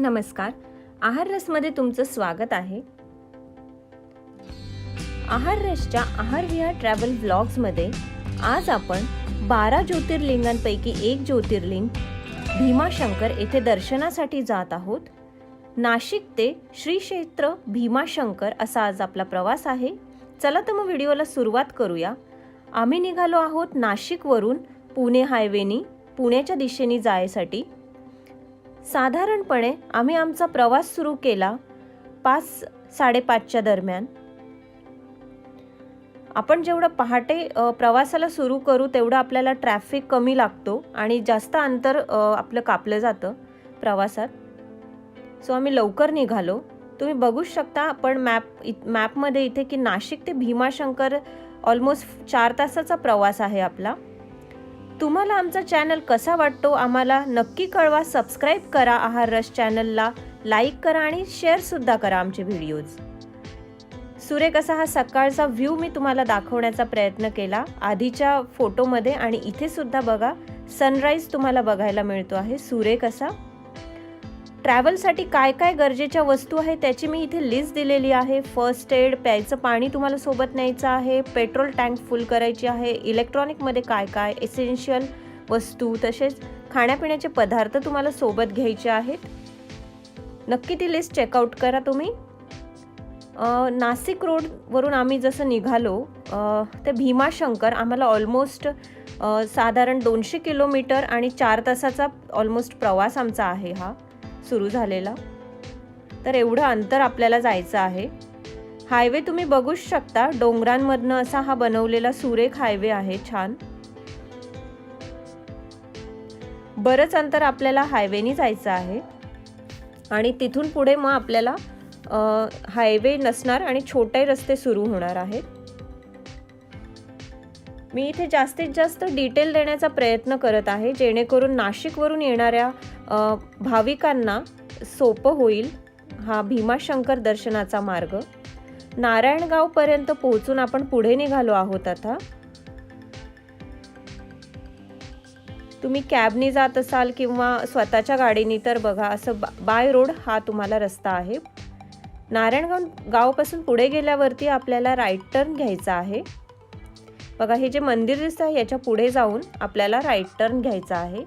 नमस्कार. आहार रसमध्ये तुमचं स्वागत आहे. आहार रसच्या आहार विहार ट्रॅव्हल व्लॉग्समध्ये आज आपण 12 ज्योतिर्लिंगांपैकी एक ज्योतिर्लिंग भीमाशंकर येथे दर्शनासाठी जात आहोत. नाशिक ते श्री क्षेत्र भीमाशंकर असा आज आपला प्रवास आहे. चला तर मग व्हिडिओला सुरुवात करूया. आम्ही निघालो आहोत नाशिकवरून पुणे हायवेनी पुण्याच्या दिशेने जायसाठी. साधारणपणे आम्ही आमचा प्रवास सुरू केला 5-5:30च्या दरम्यान. आपण जेवढं पहाटे प्रवासाला सुरू करू तेवढं आपल्याला ट्रॅफिक कमी लागतो आणि जास्त अंतर आपलं कापलं जातं प्रवासात. सो आम्ही लवकर निघालो. तुम्ही बघू शकता आपण मॅपमध्ये इथे की नाशिक ते भीमाशंकर ऑलमोस्ट 4 तासाचा प्रवास आहे आपला. तुम्हाला आमचा चॅनल कसा वाटतो आम्हाला नक्की कळवा. सबस्क्राईब करा आहार रस चॅनलला, लाईक करा आणि शेअरसुद्धा करा आमचे व्हिडिओज. सुरेख असा हा सकाळचा व्ह्यू मी तुम्हाला दाखवण्याचा प्रयत्न केला आधीच्या फोटोमध्ये आणि इथे सुद्धा बघा सनराईज तुम्हाला बघायला मिळतो आहे सुरेख असा. ट्रॅव्हलसाठी काय काय गरजेच्या वस्तू आहेत त्याची मी इथे लिस्ट दिलेली आहे. फर्स्ट एड, प्यायचं पाणी तुम्हाला सोबत न्यायचं आहे, पेट्रोल टँक फुल करायची आहे, इलेक्ट्रॉनिकमध्ये काय काय एसेन्शियल वस्तू, तसेच खाण्यापिण्याचे पदार्थ तुम्हाला सोबत घ्यायचे आहेत. नक्की ती लिस्ट चेकआउट करा तुम्ही. नाशिक रोडवरून आम्ही जसं निघालो ते भीमाशंकर आम्हाला ऑलमोस्ट साधारण 200 किलोमीटर आणि 4 तासाचा ऑलमोस्ट प्रवास आमचा आहे हा सुरू झालेला. तर एवढं अंतर आपल्याला जायचं आहे. हायवे तुम्ही बघू शकता डोंगरांमधनं असा हा बनवलेला सुरेख हायवे आहे छान. बरंच अंतर आपल्याला हायवेनी जायचं आहे आणि तिथून पुढे मग आपल्याला हायवे नसणार आणि छोटे रस्ते सुरू होणार आहेत. मी इथे जास्तीत जास्त डिटेल देण्याचा प्रयत्न करत आहे जेणेकरून नाशिकवरून येणाऱ्या भाविकांना सोपं होईल हा भीमाशंकर दर्शनाचा मार्ग. नारायणगावपर्यंत पोहोचून आपण पुढे निघालो आहोत आता. तुम्ही कॅबनी जात असाल किंवा स्वतःच्या गाडीनी तर बघा असं बाय रोड हा तुम्हाला रस्ता आहे. नारायणगावपासून पुढे गेल्यावरती आपल्याला राईट टर्न घ्यायचा आहे. बघा हे जे मंदिर दिसतं आहे याच्या पुढे जाऊन आपल्याला राईट टर्न घ्यायचा आहे.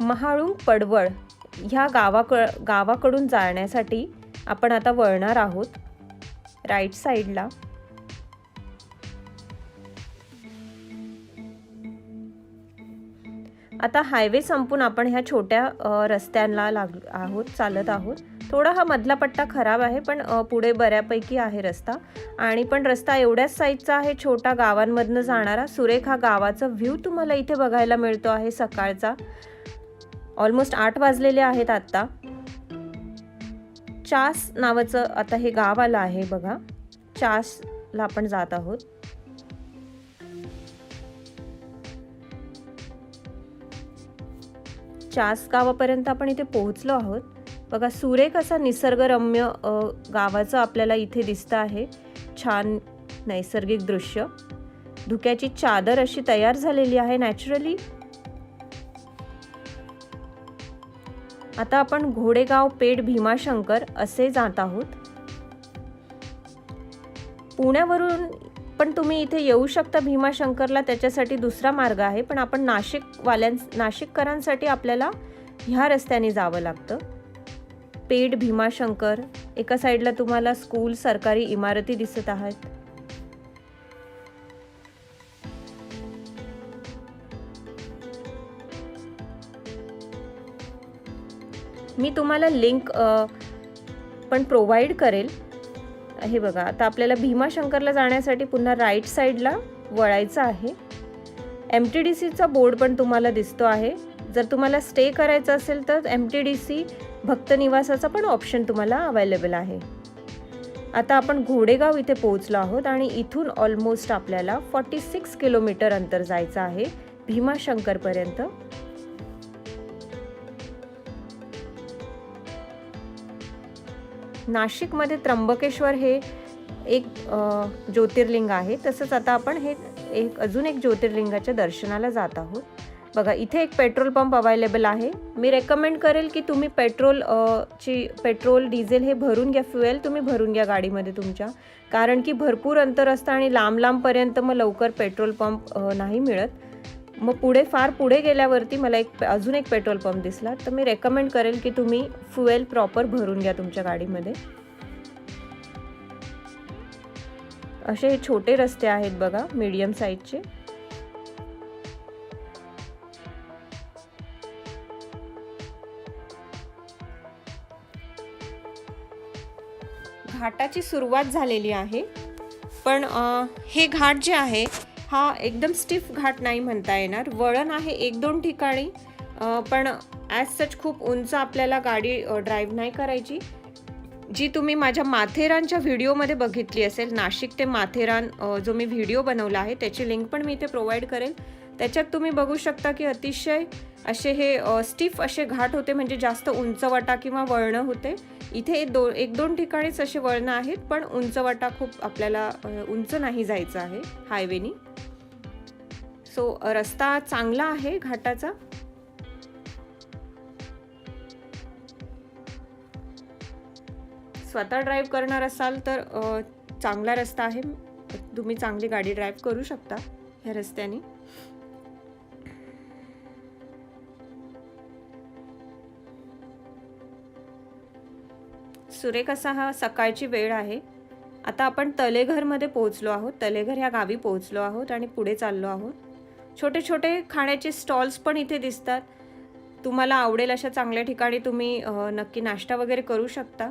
महाळुंग पडवळ ह्या गावाकडून जाण्यासाठी आपण आता वळणार आहोत राईट साईडला. आता हायवे संपून आपण ह्या छोट्या रस्त्यांना चालत आहोत. थोडा हा मधला पट्टा खराब आहे पण पुढे बऱ्यापैकी आहे रस्ता आणि पण रस्ता एवढ्याच साईजचा आहे छोटा गावांमधनं जाणारा. सुरेख हा गावाचा व्ह्यू तुम्हाला इथे बघायला मिळतो आहे सकाळचा. ऑलमोस्ट 8 वाजलेले आहेत आता. चास नावाचं आता हे गाव आलं आहे बघा. चासला आपण जात आहोत. चास गावापर्यंत आपण इथे पोहोचलो आहोत. बघा सुरेख असा निसर्गरम्य गावाचं आपल्याला इथे दिसतं आहे. छान नैसर्गिक दृश्य. धुक्याची चादर अशी तयार झालेली आहे नॅचरली. आता आपण घोडेगाव पेठ भीमाशंकर असे जात आहोत. पुण्यावरून पण तुम्ही इथे येऊ शकता भीमाशंकरला, त्याच्यासाठी दुसरा मार्ग आहे. पण आपण नाशिककरांसाठी आपल्याला ह्या रस्त्याने जावं लागतं. पेठ भीमाशंकर एका साईडला तुम्हाला स्कूल, सरकारी इमारती दिसत आहेत. मी तुम्हाला लिंक पण प्रोव्हाइड करेल. हे बघा आता आपल्याला भीमाशंकरला जाण्यासाठी पुन्हा राईट साईडला वळायचं आहे. MTDCचा बोर्ड पण तुम्हाला दिसतो आहे. जर तुम्हाला स्टे करायचं असेल तर MTDC भक्त निवासाचा पण ऑप्शन तुम्हाला अवेलेबल आहे. आता आपण घोडेगाव इथे पोहोचलो आहोत आणि इथून ऑलमोस्ट आपल्याला 46 किलोमीटर अंतर जायचं आहे भीमाशंकरपर्यंत. नाशिकमध्ये त्र्यंबकेश्वर हे एक ज्योतिर्लिंग आहे. तसंच आता आपण हे अजून एक ज्योतिर्लिंगाच्या दर्शनाला जात आहोत. बघा इथे एक पेट्रोल पंप अवेलेबल आहे. मी रेकमेंड करेल की तुम्ही पेट्रोल डिझेल हे भरून घ्या, फ्युएल तुम्ही भरून घ्या गाडीमध्ये तुमच्या, कारण की भरपूर अंतर असतं आणि लांबपर्यंत मग लवकर पेट्रोल पंप नाही मिळत. मग फार पुढे गेल्यावरती मला अजून एक पेट्रोल पंप दिसला, तर मी रेकमेंड करेल की तुम्ही फ्युएल प्रॉपर भरून घ्या तुमच्या गाडीमध्ये. असे हे छोटे रस्ते आहेत बघा, मीडियम साईजचे. घाटाची सुरुवात झालेली आहे, पण हे घाट जे आहे हा एकदम स्टिफ घाट नाही म्हणता येणार. वळण आहे 1-2 ठिकाणी, पण ॲज सच खूप उंच आपल्याला गाडी ड्राईव्ह नाही करायची. जी तुम्ही माझ्या माथेरानच्या व्हिडिओमध्ये बघितली असेल, नाशिक ते माथेरान जो मी व्हिडिओ बनवला आहे त्याची लिंक पण मी इथे प्रोव्हाइड करेल. त्याच्यात तुम्ही बघू शकता की अतिशय असे हे स्टिफ असे घाट होते, म्हणजे जास्त उंचवटा किंवा वळणं होते. इथे 1-2 ठिकाणीच असे वळणं आहेत, पण उंचवटा खूप आपल्याला उंच नाही जायचं आहे हायवेनी. सो रस्ता चांगला आहे घाटाचा. स्वतः ड्राईव्ह करणार असाल तर चांगला रस्ता आहे, तुम्ही चांगली गाडी ड्राईव्ह करू शकता ह्या रस्त्याने. सुरेख असा हा सकाळची वेळ आहे. आता आपण तलेघरमध्ये पोहोचलो आहोत. तलेघर ह्या गावी पोहोचलो आहोत आणि पुढे चाललो आहोत. छोटे छोटे खाण्याचे स्टॉल्स पण इथे दिसतात. तुम्हाला आवडेल अशा चांगल्या ठिकाणी तुम्ही नक्की नाश्ता वगैरे करू शकता.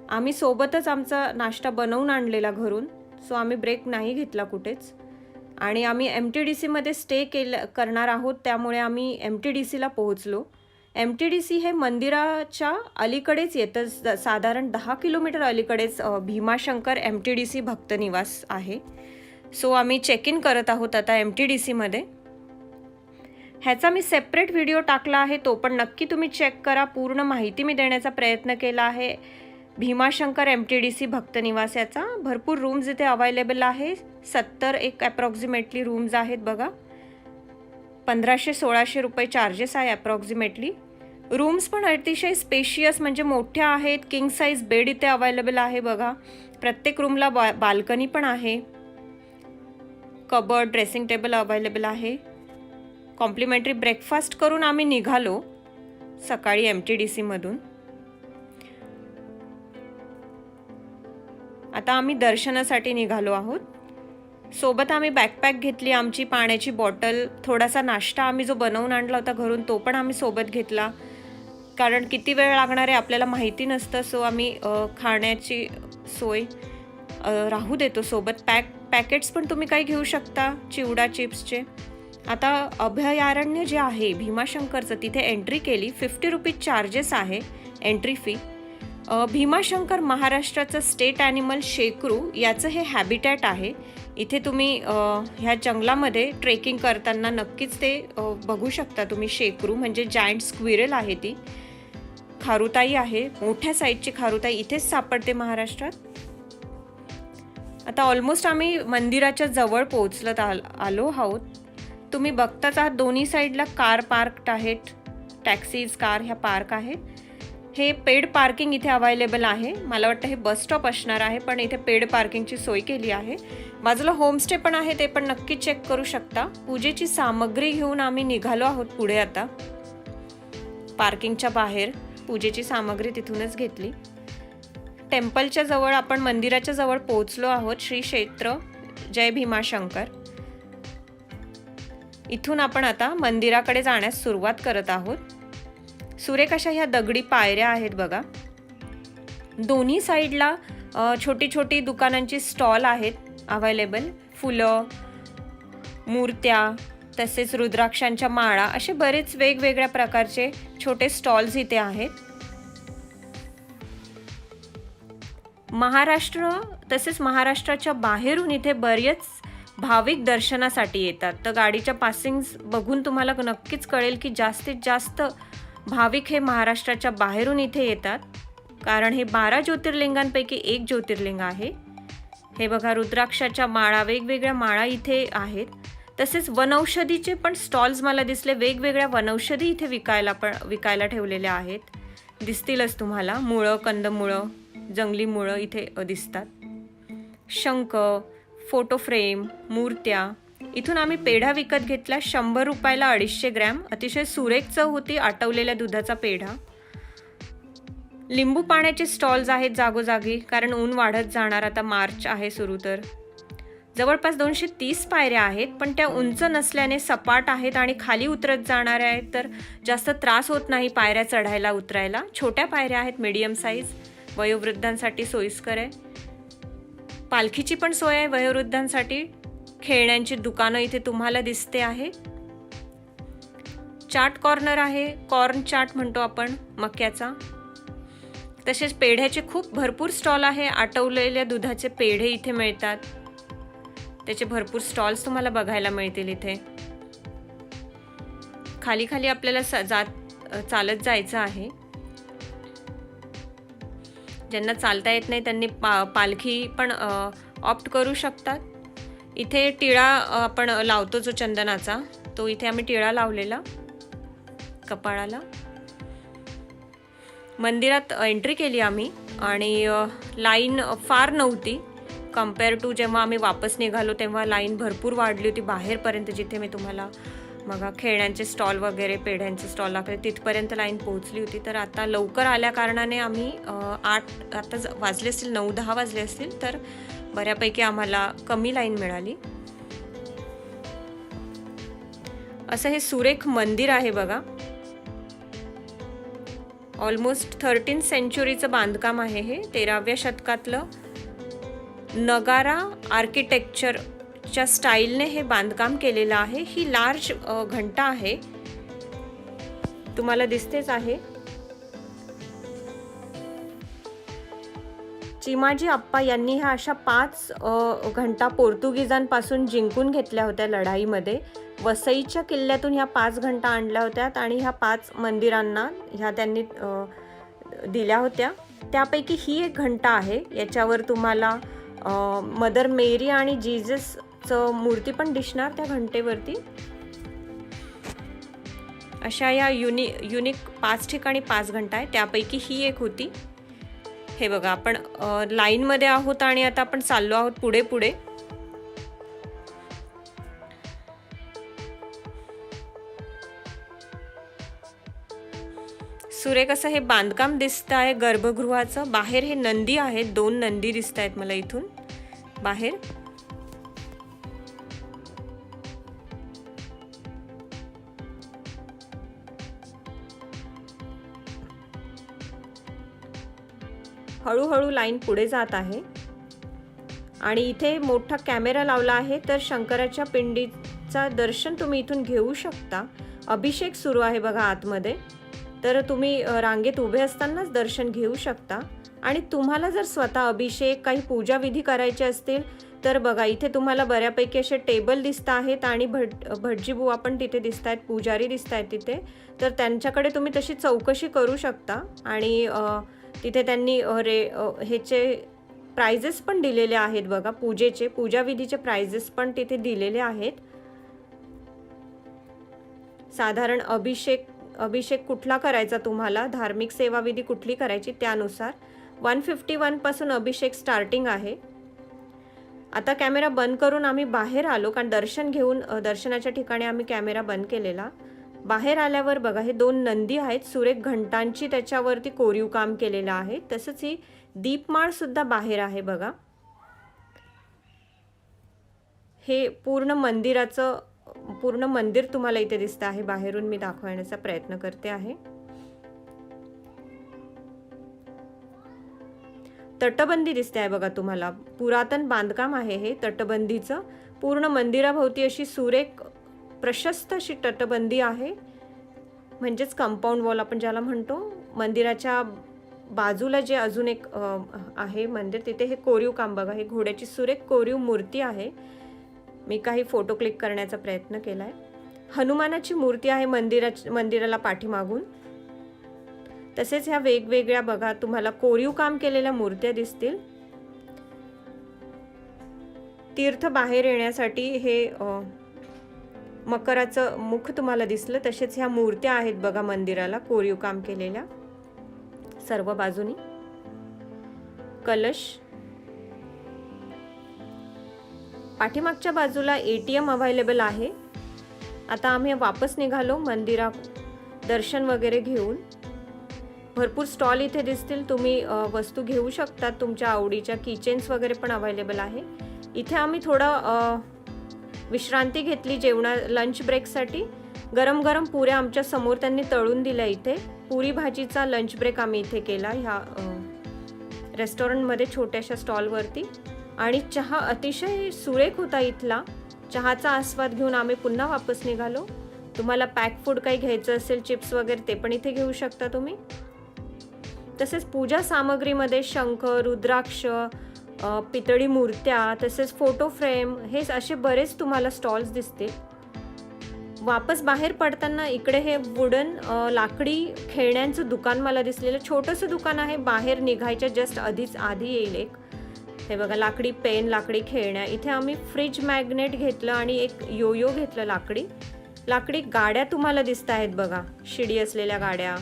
आम्ही सोबतच आमचा नाश्ता बनवून आणलेला घरून, सो आम्ही ब्रेक नाही घेतला कुठेच. आणि आम्ही MTDC मध्ये स्टे करणार आहोत, त्यामुळे आम्ही MTDC ला पोहोचलो. MTDC हे मंदिराच्या अलीकडेच येतं, साधारण 10 किलोमीटर अलीकडेच भीमाशंकर MTDC भक्तनिवास आहे. सो आम्ही चेक इन करत आहोत आता MTDC मध्ये. ह्याचा मी सेपरेट व्हिडिओ टाकला आहे, तो पण नक्की तुम्ही चेक करा. पूर्ण माहिती मी देण्याचा प्रयत्न केला आहे भीमाशंकर MTDC भक्तनिवास याचा. भरपूर रूम्स इथे अवेलेबल आहे. 70 अप्रॉक्सिमेटली रूम्स आहेत बघा. 1500-1600 रुपये चार्जेस आहे अप्रॉक्सिमेटली. रूम्स पण अतिशय स्पेशियस म्हणजे मोठ्या आहेत. किंग साईज बेड इथे अवेलेबल आहे बघा. प्रत्येक रूमला बाल्कनी पण आहे. कबर्ड, ड्रेसिंग टेबल अवेलेबल आहे. कॉम्प्लिमेंटरी ब्रेकफास्ट करून आम्ही निघालो सकाळी MTDC मधून. आता आम्ही दर्शनासाठी निघालो आहोत. सोबत आम्ही बॅकपॅक घेतली, आमची पाण्याची बॉटल, थोडासा नाश्ता आम्ही जो बनवून आणला होता घरून तो पण आम्ही सोबत घेतला, कारण किती वेळ लागणार आहे आपल्याला माहिती नसतं. सो आम्ही खाण्याची सोय राहू देतो सोबत. पॅकेट्स पण तुम्ही काही घेऊ शकता, चिवडा चिप्सचे. आता अभयारण्य जे आहे भीमाशंकरचं, तिथे एंट्री केली. 50 रुपीज चार्जेस आहे एंट्री फी. भीमाशंकर महाराष्ट्राचं स्टेट ॲनिमल शेकरू याचं हे हॅबिटॅट आहे. इथे तुम्ही ह्या जंगलामध्ये ट्रेकिंग करताना नक्कीच ते बघू शकता तुम्ही. शेकरू म्हणजे जायंट स्क्विरल आहे ती. खारुताई आहे, मोठ्या साईजची खारुताई इथेच सापडते महाराष्ट्रात. आता ऑलमोस्ट आम्ही मंदिराच्या जवळ पोहोचलत आलो आहोत. तुम्ही बघताच आहात दोन्ही साईडला कार पार्क्ड आहेत, टॅक्सीज, कार ह्या पार्क आहेत. हे पेड पार्किंग इथे अवेलेबल आहे. मला वाटतं हे बस स्टॉप असणार आहे, पण इथे पेड पार्किंगची सोय केली आहे. बाजूला होमस्टे पण आहे, ते पण नक्की चेक करू शकता. पूजेची सामग्री घेऊन आम्ही निघालो आहोत पुढे. आता पार्किंगच्या बाहेर पूजेची सामग्री तिथूनच घेतली. टेम्पलच्या जवळ, आपण मंदिराच्या जवळ पोहोचलो आहोत. श्री क्षेत्र जय भीमाशंकर. इथून आपण आता मंदिराकडे जाण्यास सुरुवात करत आहोत. सुरेख अशा ह्या दगडी पायऱ्या आहेत बघा. दोन्ही साईडला छोटी छोटी दुकानांची स्टॉल आहेत अवेलेबल. फुलं, मूर्त्या, तसेच रुद्राक्षांच्या माळा, असे बरेच वेगवेगळ्या प्रकारचे छोटे स्टॉल्स इथे आहेत. महाराष्ट्र तसेच महाराष्ट्राच्या बाहेरून इथे बरेच भाविक दर्शनासाठी येतात. तर गाडीच्या पासिंग्स बघून तुम्हाला नक्कीच कळेल की जास्तीत जास्त भाविक हे महाराष्ट्राच्या बाहेरून इथे येतात, कारण हे 12 ज्योतिर्लिंगांपैकी एक ज्योतिर्लिंग आहे. हे बघा रुद्राक्षाच्या माळा, वेगवेगळ्या माळा इथे आहेत. तसेच वनौषधीचे पण स्टॉल्स मला दिसले. वेगवेगळ्या वनौषधी इथे विकायला ठेवलेल्या आहेत. दिसतीलच तुम्हाला. मुळं, कंदमुळं, जंगली मुळं इथे दिसतात. शंख, फोटो फ्रेम, मूर्त्या. इथून आम्ही पेढा विकत घेतला 100 रुपयाला 250 ग्रॅम. अतिशय सुरेख चव होती आटवलेल्या दुधाचा पेढा. लिंबू पाण्याचे स्टॉल्स आहेत जागोजागी, कारण ऊन वाढत जाणार, आता मार्च आहे सुरू. तर जवळपास 230 पायऱ्या आहेत, पण त्या उंच नसल्याने सपाट आहेत आणि खाली उतरत जाणाऱ्या आहेत, तर जास्त त्रास होत नाही पायऱ्या चढायला उतरायला. छोट्या पायऱ्या आहेत, मीडियम साईज, वयोवृद्धांसाठी सोयीस्कर आहे. पालखीची पण सोय आहे वयोवृद्धांसाठी. खेळण्यांची दुकानं इथे तुम्हाला दिसते आहे. चाट कॉर्नर आहे, कॉर्न चाट म्हणतो आपण मक्याचा. तसेच पेढ्याचे खूप भरपूर स्टॉल आहे. आटवलेल्या दुधाचे पेढे इथे मिळतात. त्याचे भरपूर स्टॉल्स तुम्हाला बघायला मिळतील इथे. खाली खाली आपल्याला चालत जायचं आहे. ज्यांना चालता येत नाही त्यांनी पालखी पण ऑप्ट करू शकतात. इथे टिळा आपण लावतो जो चंदनाचा, तो इथे आम्ही टिळा लावलेला कपाळाला. मंदिरात एंट्री केली आम्ही आणि लाईन फार नव्हती कम्पेअर टू जेव्हा आम्ही वापस निघालो तेव्हा लाईन भरपूर वाढली होती बाहेरपर्यंत. जिथे मी तुम्हाला मग खेळण्यांचे स्टॉल वगैरे पेढ्यांचे स्टॉल लागले तिथपर्यंत लाईन पोहोचली होती. तर आता लवकर आल्या कारणाने आम्ही 8 आता वाजले असतील, 9-10 वाजले असतील, तर बऱ्यापैकी आम्हाला कमी लाईन मिळाली. असं हे सुरेख मंदिर आहे बघा. ऑलमोस्ट 13th सेंचुरीचं बांधकाम आहे हे. 13व्या शतकातलं नगारा आर्किटेक्चरच्या स्टाईलने हे बांधकाम केलेलं आहे. ही लार्ज घंटा आहे, तुम्हाला दिसतेच आहे. चिमाजी आप्पा यांनी ह्या अशा 5 घंटा पोर्तुगीजांपासून जिंकून घेतल्या होत्या लढाईमध्ये. वसईच्या किल्ल्यातून ह्या 5 घंटा आणल्या होत्या आणि ह्या 5 मंदिरांना ह्या त्यांनी दिल्या होत्या. त्यापैकी ही एक घंटा आहे. याच्यावर तुम्हाला मदर मेरी आणि जीजसचं मूर्ती पण दिसणार त्या घंटेवरती. अशा या युनिक 5 ठिकाणी 5 घंटा आहे, त्यापैकी ही एक होती. हे बघा, आपण लाईनमध्ये आहोत आणि आता आपण चाललो आहोत पुढे पुढे. सुरेख असं हे बांधकाम दिसत आहे गर्भगृहाचं. बाहेर हे नंदी आहेत, 2 नंदी दिसत आहेत मला इथून बाहेर. हळूहळू लाईन पुढे जात आहे आणि इथे मोठा कॅमेरा लावला आहे, तर शंकराच्या पिंडीचा दर्शन तुम्ही इथून घेऊ शकता. अभिषेक सुरू आहे बघा आतमध्ये, तर तुम्ही रांगेत उभे असतानाच दर्शन घेऊ शकता. आणि तुम्हाला जर स्वतः अभिषेक काही पूजा विधी करायचे असतील तर बघा इथे तुम्हाला बऱ्यापैकी असे टेबल दिसत आहेत आणि भटजीबुवा पण तिथे दिसत आहेत, पुजारी दिसत आहेत तिथे. तर त्यांच्याकडे तुम्ही तशी चौकशी करू शकता आणि तिथे त्यांनी ह्याचे प्राइजेस पण दिलेले आहेत बघा. पूजाविधीचे प्राइजेस पण तिथे दिलेले आहेत. साधारण अभिषेक कुठला करायचा, तुम्हाला धार्मिक सेवाविधी कुठली करायची त्यानुसार 151 पासून अभिषेक स्टार्टिंग आहे. आता कॅमेरा बंद करून आम्ही बाहेर आलो, कारण दर्शनाच्या ठिकाणी आम्ही कॅमेरा बंद केलेला. बाहेर आल्यावर बघा हे 2 नंदी आहेत, सुरेख घंटांची त्याच्यावरती कोरीव काम केलेलं आहे. तसंच ही दीपमाळ सुद्धा बाहेर आहे बघा. हे पूर्ण मंदिर तुम्हाला इथे दिसत आहे. बाहेरून मी दाखवण्याचा प्रयत्न करते आहे. तटबंदी दिसते आहे बघा तुम्हाला. पुरातन बांधकाम आहे हे तटबंदीचं. पूर्ण मंदिराभोवती अशी सुरेख प्रशस्त अशी तटबंदी आहे, म्हणजेच कंपाऊंड वॉल आपण ज्याला म्हणतो. मंदिराच्या बाजूला जे अजून एक आहे मंदिर, तिथे हे कोरीव काम बघा. हे घोड्याची सुरेख कोरीव मूर्ती आहे. मी काही फोटो क्लिक करण्याचा प्रयत्न केलाय. हनुमानाची मूर्ती आहे मंदिराला पाठीमागून. तसेच ह्या वेगवेगळ्या बघा तुम्हाला कोरीव काम केलेल्या मूर्त्या दिसतील. तीर्थ बाहेर येण्यासाठी हे मकराचं मुख तुम्हाला दिसलं. तसेच ह्या मूर्त्या आहेत बघा मंदिराला कोरीव काम केलेल्या सर्व बाजूनी. कलश, पाठीमागच्या बाजूला ATM अवेलेबल आहे. आता आम्ही वापस निघालो मंदिरात दर्शन वगैरे घेऊन. भरपूर स्टॉल इथे दिसतील, तुम्ही वस्तू घेऊ शकता तुमच्या आवडीच्या. किचेन्स वगैरे पण अवेलेबल आहे. इथे आम्ही थोडं विश्रांती घेतली लंच ब्रेकसाठी. गरम गरम पुऱ्या आमच्या समोर त्यांनी तळून दिल्या. इथे पुरी भाजीचा लंच ब्रेक आम्ही इथे केला ह्या रेस्टॉरंटमध्ये छोट्याशा स्टॉलवरती. आणि चहा अतिशय सुरेख होता इथला. चहाचा आस्वाद घेऊन आम्ही पुन्हा वापस निघालो. तुम्हाला पॅक फूड काही घ्यायचं असेल, चिप्स वगैरे, ते पण इथे घेऊ शकता तुम्ही. तसेच पूजा सामग्रीमध्ये शंख, रुद्राक्ष, पितळी मूर्त्या, तसेच फोटो फ्रेम, हे असे बरेच तुम्हाला स्टॉल्स दिसतील. वापस बाहेर पडताना इकडे हे वुडन लाकडी खेळण्यांचं दुकान मला दिसलेलं. छोटंसं दुकान आहे. बाहेर निघायच्या जस्ट आधी येईल एक. हे बघा, लाकडी पेन, लाकडी खेळण्या. इथे आम्ही फ्रीज मॅग्नेट घेतलं आणि एक योयो घेतलं लाकडी गाड्या तुम्हाला दिसत आहेत बघा, शिडी असलेल्या गाड्या.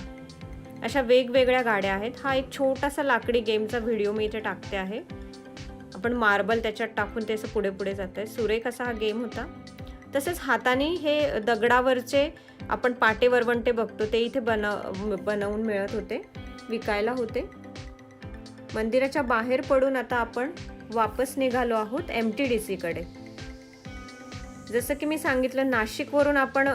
अशा वेगवेगळ्या गाड्या आहेत. हा एक छोटासा लाकडी गेमचा व्हिडिओ मी इथे टाकते आहे. आपण मार्बल त्याच्यात टाकून ते असं पुढे पुढे जात आहे. सुरेख असा हा गेम होता. तसेच हाताने हे दगडावरचे आपण पाटे वरवंटे बघतो ते इथे बनवून मिळत होते, विकायला होते. मंदिराच्या बाहेर पडून आता आपण वापस निघालो आहोत MTDC कडे. जसं की मी सांगितलं, नाशिकवरून आपण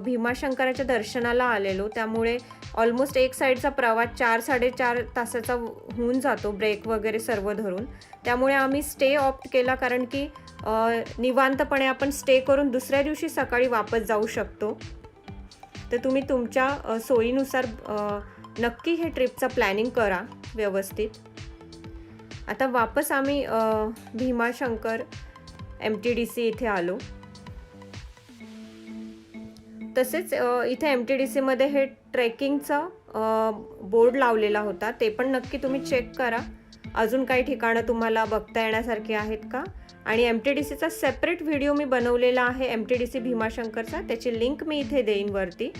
भीमाशंकराच्या दर्शनाला आलेलो, त्यामुळे ऑलमोस्ट एक साईडचा प्रवास 4-4.5 तासाचा होऊन जातो, ब्रेक वगैरे सर्व धरून. त्यामुळे आम्ही स्टे ऑप्ट केला, कारण की निवांतपणे आपण स्टे करून दुसऱ्या दिवशी सकाळी वापस जाऊ शकतो. तर तुम्ही तुमच्या सोयीनुसार नक्की हे ट्रिपचा प्लॅनिंग करा व्यवस्थित. आता वापस आम्ही भीमाशंकर MTDC इथे आलो. तसेच इथे MTDC मध्ये हे ट्रेकिंगचा बोर्ड लावलेला होता, ते पण नक्की तुम्ही चेक करा. अजून काही ठिकाणं तुम्हाला बघता येण्यासारखी आहेत का. आणि MTDCचा सेपरेट व्हिडिओ मी बनवलेला आहे MTDC भीमाशंकरचा, त्याची लिंक मी इथे देईन वरती.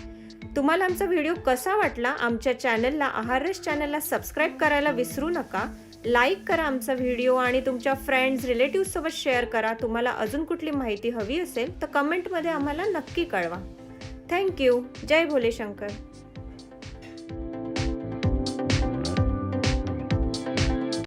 तुम्हाला आमचा व्हिडिओ कसा वाटला, आमच्या चॅनलला, आहाररस चॅनलला सबस्क्राईब करायला विसरू नका. लाईक करा आमचा व्हिडिओ आणि तुमच्या फ्रेंड्स, रिलेटिव्हसोबत शेअर करा. तुम्हाला अजून कुठली माहिती हवी असेल तर कमेंटमध्ये आम्हाला नक्की कळवा. थँक्यू. जय भोले शंकर.